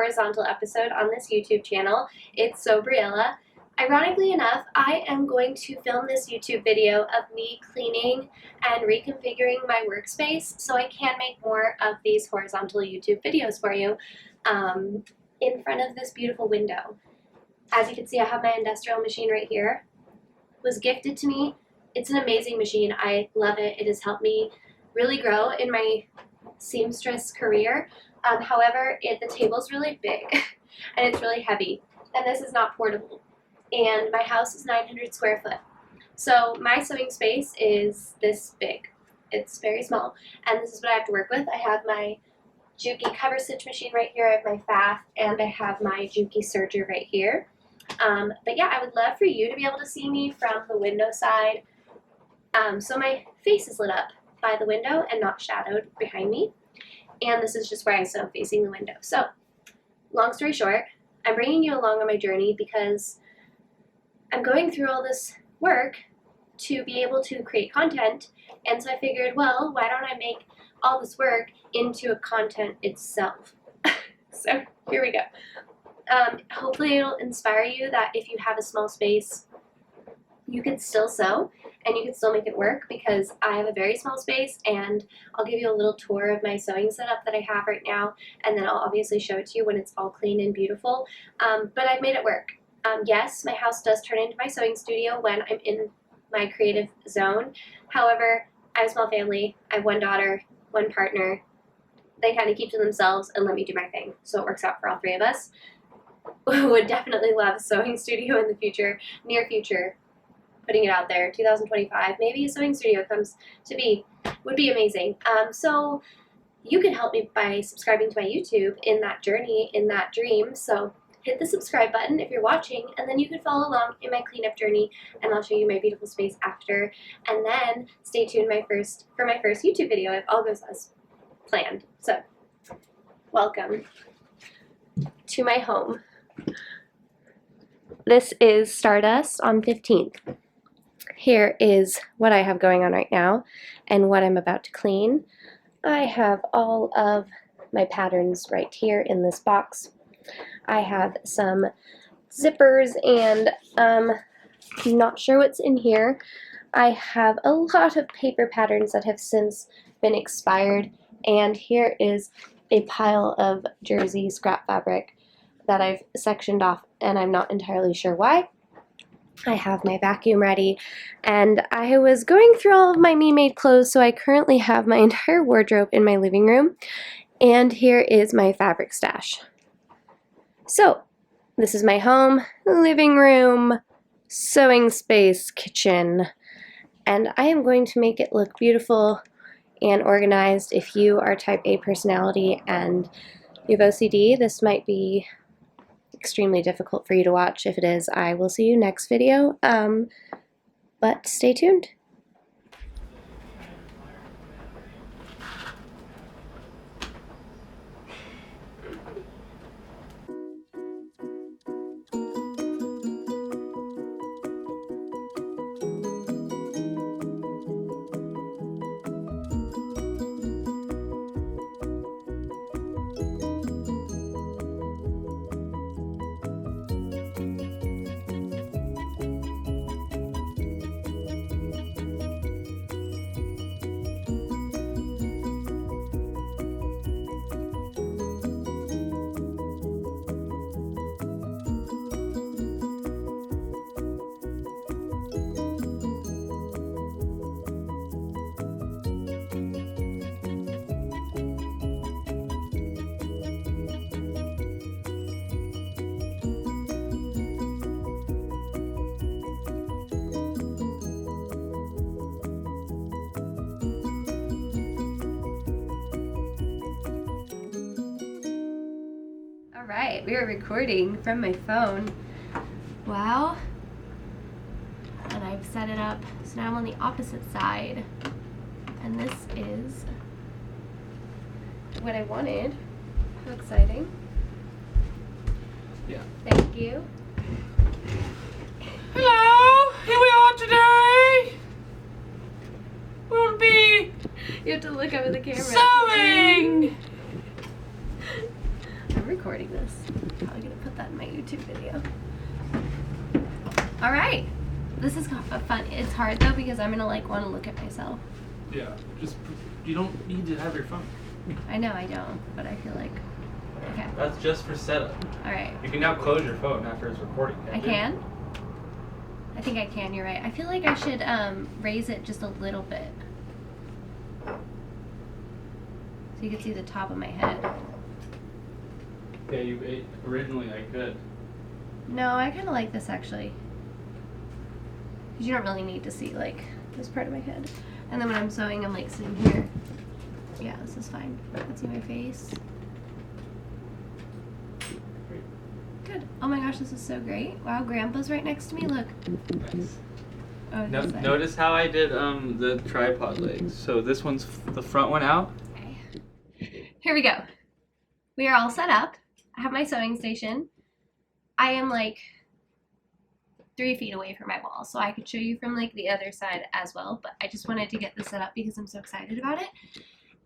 horizontal episode on this YouTube channel. It's Sobriella. Ironically enough, I am going to film this YouTube video of me cleaning and reconfiguring my workspace so I can make more of these horizontal YouTube videos for you in front of this beautiful window. As you can see, I have my industrial machine right here. It was gifted to me. It's an amazing machine. I love it. It has helped me really grow in my seamstress career. However, the table's really big and it's really heavy, and this is not portable. And my house is 900 square foot. So my sewing space is this big. It's very small, and this is what I have to work with. I have my Juki cover stitch machine right here, I have my Pfaff, and I have my Juki serger right here. But yeah, I would love for you to be able to see me from the window side. So my face is lit up by the window and not shadowed behind me. And this is just where I sew, facing the window. So, long story short, I'm bringing you along on my journey because I'm going through all this work to be able to create content. And so I figured, well, why don't I make all this work into a content itself? So here we go. Hopefully it'll inspire you that if you have a small space, you can still sew and you can still make it work, because I have a very small space, and I'll give you a little tour of my sewing setup that I have right now, and then I'll obviously show it to you when it's all clean and beautiful. But I've made it work. Yes, my house does turn into my sewing studio when I'm in my creative zone. However, I have a small family. I have one daughter, one partner. They kind of keep to themselves and let me do my thing, so it works out for all three of us. Would definitely love a sewing studio in the future, near future. Putting it out there, 2025, maybe a sewing studio comes to be, would be amazing. So you can help me by subscribing to my YouTube in that journey, in that dream. So hit the subscribe button if you're watching, and then you can follow along in my cleanup journey, and I'll show you my beautiful space after. And then stay tuned for my first YouTube video if all goes as planned. So welcome to my home. This is Stardust on 15th. Here is what I have going on right now and what I'm about to clean. I have all of my patterns right here in this box. I have some zippers, and I'm not sure what's in here. I have a lot of paper patterns that have since been expired, and here is a pile of jersey scrap fabric that I've sectioned off, and I'm not entirely sure why. I have my vacuum ready, and I was going through all of my me-made clothes, so I currently have my entire wardrobe in my living room, and here is my fabric stash. So, this is my home, living room, sewing space, kitchen, and I am going to make it look beautiful and organized. If you are type A personality and you have OCD, this might be extremely difficult for you to watch. If it is, I will see you next video, but stay tuned. Alright, we are recording from my phone. Wow. And I've set it up, so now I'm on the opposite side. And this is what I wanted. How exciting. Yeah. Thank you. Hello, here we are today. We'll be You have to look up at the camera. sewing. I'm recording this. I'm probably gonna put that in my YouTube video. All right, this is fun. It's hard though because I'm gonna like want to look at myself. Yeah, just you don't need to have your phone. I know I don't, but I feel like okay. That's just for setup. All right. You can now close your phone after it's recording. I can? I think I can, you're right. I feel like I should raise it just a little bit. So you can see the top of my head. Yeah, originally I could. No, I kind of like this actually. Because you don't really need to see like this part of my head. And then when I'm sewing, I'm like sitting here. Yeah, this is fine. I can see my face. Good. Oh my gosh, this is so great. Wow, Grandpa's right next to me. Look. Nice. Oh, Notice how I did the tripod legs. So this one's the front one out. Okay. Here we go. We are all set up. I have my sewing station. I am like 3 feet away from my wall, so I could show you from like the other side as well, but I just wanted to get this set up because I'm so excited about it.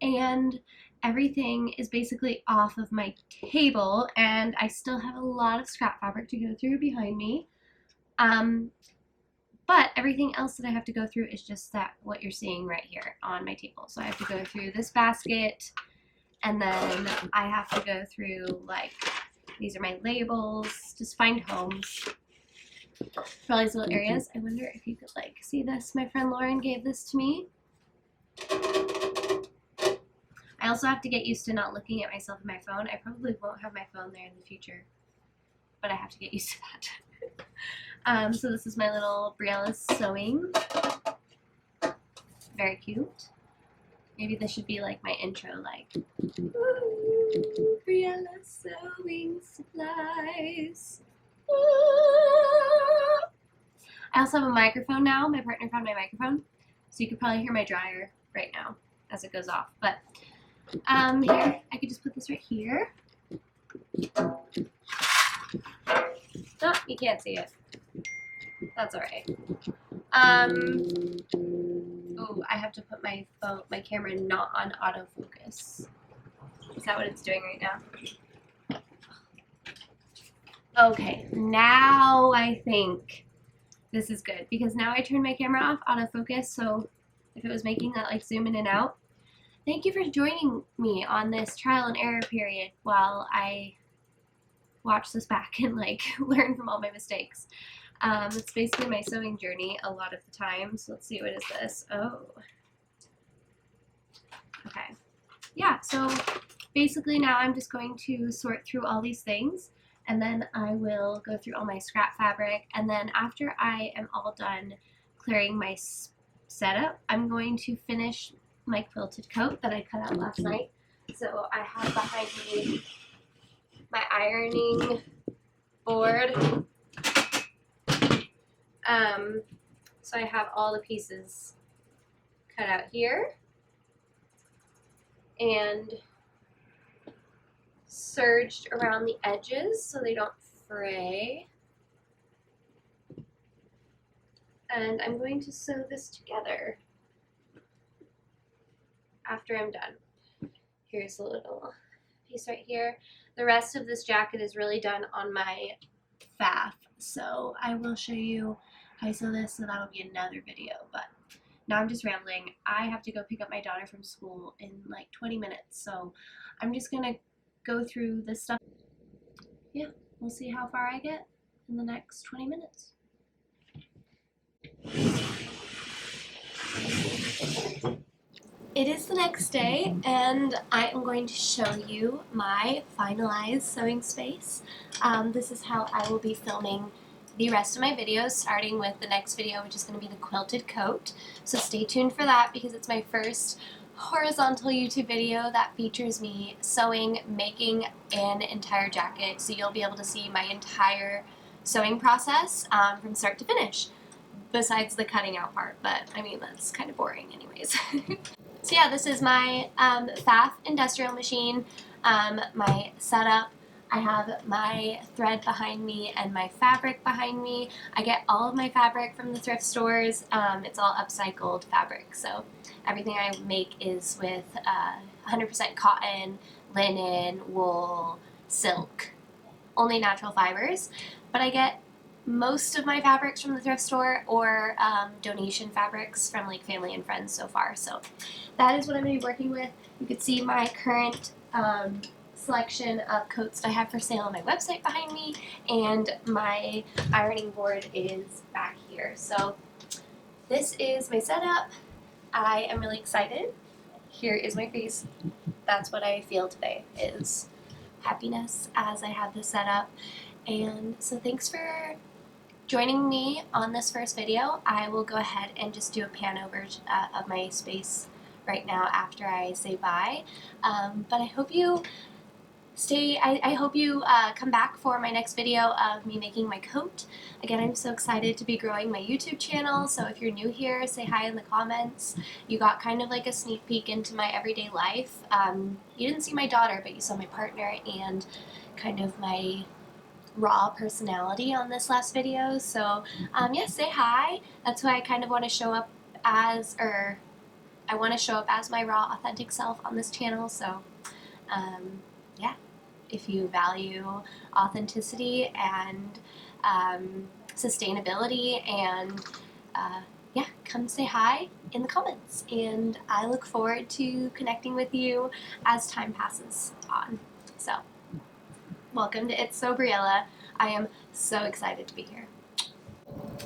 And everything is basically off of my table, and I still have a lot of scrap fabric to go through behind me. But everything else that I have to go through is just what you're seeing right here on my table. So I have to go through this basket, and then I have to go through like, these are my labels, just find homes for all these little areas. I wonder if you could like see this. My friend Lauren gave this to me. I also have to get used to not looking at myself in my phone. I probably won't have my phone there in the future, but I have to get used to that. So this is my little Briella sewing. Very cute. Maybe this should be like my intro, like, ooh, Briella sewing supplies. Ooh. I also have a microphone now. My partner found my microphone, so you could probably hear my dryer right now as it goes off. But here, I could just put this right here. Oh, you can't see it. That's all right. Oh, I have to put my camera not on autofocus. Is that what it's doing right now? Okay, now I think this is good because now I turned my camera off autofocus, so if it was making that like zoom in and out. Thank you for joining me on this trial and error period while I watch this back and like learn from all my mistakes. It's basically my sewing journey a lot of the time. So let's see, what is this? Oh. Okay. Yeah, so basically now I'm just going to sort through all these things, and then I will go through all my scrap fabric, and then after I am all done clearing my setup, I'm going to finish my quilted coat that I cut out last night. So I have behind me my ironing board. So I have all the pieces cut out here and serged around the edges so they don't fray. And I'm going to sew this together after I'm done. Here's a little piece right here. The rest of this jacket is really done on my faff, so I will show you how I sew this, so that'll be another video. But now I'm just rambling. I have to go pick up my daughter from school in like 20 minutes, so I'm just gonna go through this stuff. Yeah, we'll see how far I get in the next 20 minutes. It is the next day, and I am going to show you my finalized sewing space. This is how I will be filming the rest of my videos, starting with the next video, which is going to be the quilted coat. So stay tuned for that because it's my first horizontal YouTube video that features me sewing, making an entire jacket. So you'll be able to see my entire sewing process from start to finish, besides the cutting out part, but I mean, that's kind of boring anyways. So yeah, this is my Pfaff industrial machine, my setup. I have my thread behind me and my fabric behind me. I get all of my fabric from the thrift stores. It's all upcycled fabric, so everything I make is with 100% cotton, linen, wool, silk, only natural fibers, but I get most of my fabrics from the thrift store or donation fabrics from like family and friends so far. So that is what I'm going to be working with. You can see my current selection of coats that I have for sale on my website behind me, and my ironing board is back here. So this is my setup. I am really excited. Here is my face. That's what I feel today, is happiness as I have this setup. And so thanks for joining me on this first video. I will go ahead and just do a pan over of my space right now after I say bye. But I hope you I hope you come back for my next video of me making my coat. Again, I'm so excited to be growing my YouTube channel, so if you're new here, say hi in the comments. You got kind of like a sneak peek into my everyday life. You didn't see my daughter, but you saw my partner and kind of my raw personality on this last video. So yeah, say hi. That's who I kind of want to show up as, or I want to show up as my raw, authentic self on this channel. So yeah, if you value authenticity and sustainability, and yeah, come say hi in the comments, and I look forward to connecting with you as time passes on. So welcome to It's So Briella. I am so excited to be here.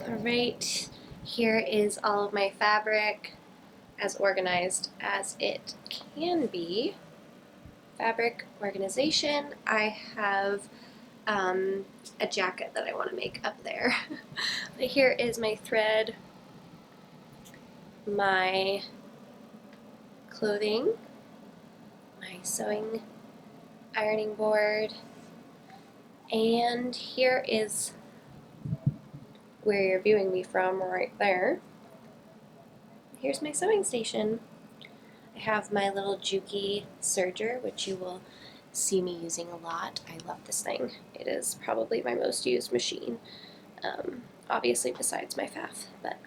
Alright, here is all of my fabric, as organized as it can be. Fabric organization. I have a jacket that I want to make up there. But here is my thread, my clothing, my sewing ironing board, and here is where you're viewing me from right there. Here's my sewing station. I have my little Juki serger, which you will see me using a lot. I love this thing. It is probably my most used machine, obviously besides my Pfaff, but